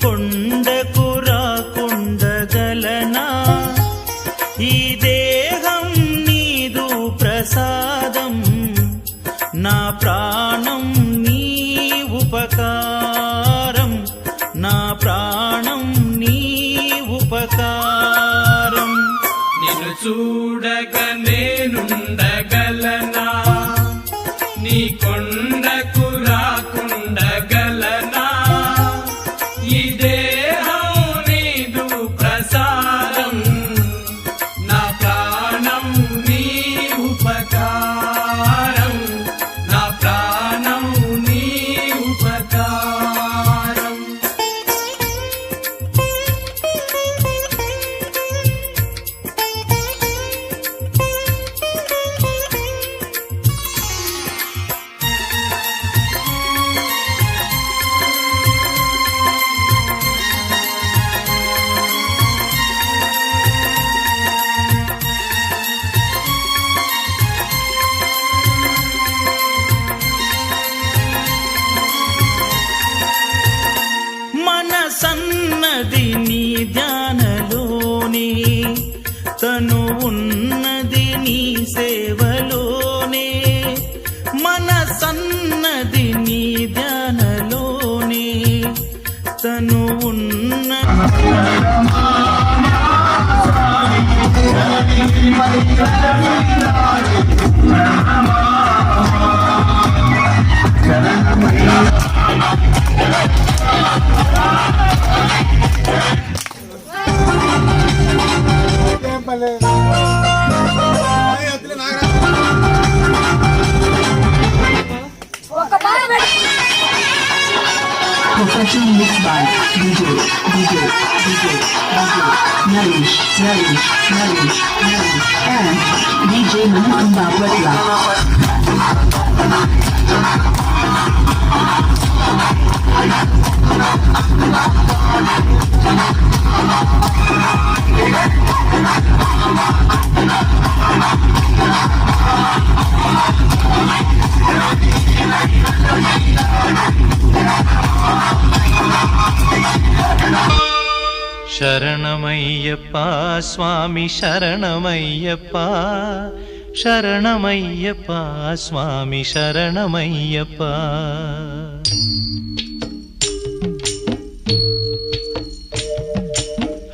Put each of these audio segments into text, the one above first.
కొండకు రాకుండగలనా ఈ దేహం నీదు ప్రసాదం నా ప్రాణం నీ ఉపకారం నా ప్రాణం నీ ఉపకారం నిన్ను చూడగ నేనుండగలనా నీ కొండకు రాకుండగలనా ఈ దేహం నీదు ప్రసాదం నా ప్రాణం నీ ఉపకారం నా ప్రాణం నీ ఉపకారం మనసన్నది నీ ధ్యానలోనే తను ఉన్నది నీ సేవలోనే మనసన్నది నీ ధ్యానలోనే తను ఉన్న Professional mix by DJ Narish and DJ Manukamba Watla. శరణమయ్యప్ప స్వామి శరణమయ్యప్ప శరణమయ్యప్ప స్వామి శరణమయ్యప్ప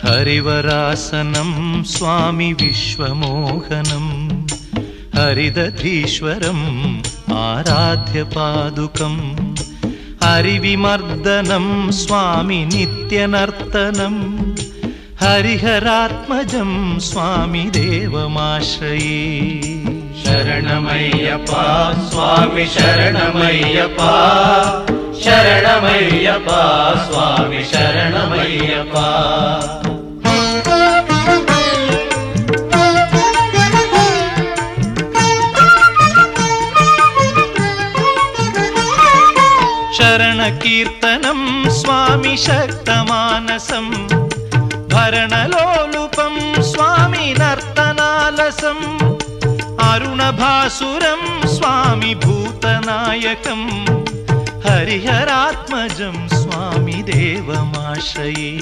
హరివరాసనం స్వామి విశ్వమోహనం హరిదధీశ్వరం ఆరాధ్య పాదుకం హరివిమర్దనం స్వామి నిత్యనర్తనం హరిహరాత్మజం స్వామి దేవమాశ్రయే శరణమయ్యప్ప స్వామి శరణమయ్యప్ప శరణమయ్యప్ప స్వామి శరణమయ్యప్ప శరణ కీర్తనం స్వామి శక్తమానసం భరణలోలుపం స్వామి నర్తనాలసం అరుణభాసురం స్వామి భూతనాయకం హరిహరాత్మజం స్వామి దేవమాశ్రయే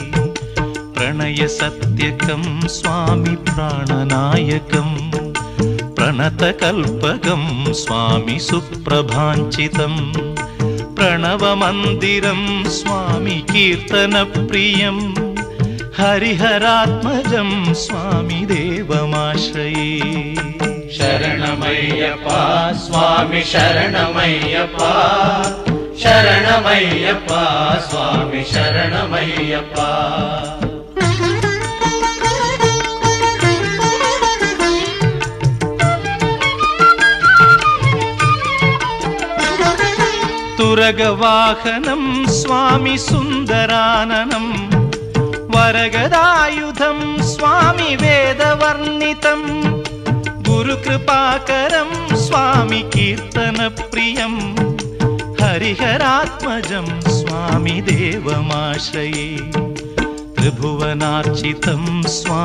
ప్రణయ సత్యకం స్వామి ప్రాణనాయకం ప్రణతకల్పకం స్వామి సుప్రభాంచితం ప్రణవమందిరం స్వామి కీర్తన ప్రియం హరిహరాత్మజం స్వామి దేవమాశ్రయే శరణమయ్యప్ప స్వామి శరణమయ్యప్ప శరణమయ్యప్ప స్వామి శరణమయ్యప్ప తురగవాహనం స్వామి సుందరాననం వరగదాయుధం స్వామి వేదవర్ణితం గురుకృపాకరం స్వామి కీర్తన ప్రియం హరిహరాత్మజం స్వామి దేవమాశ్రయే త్రిభువనార్చితం స్వామి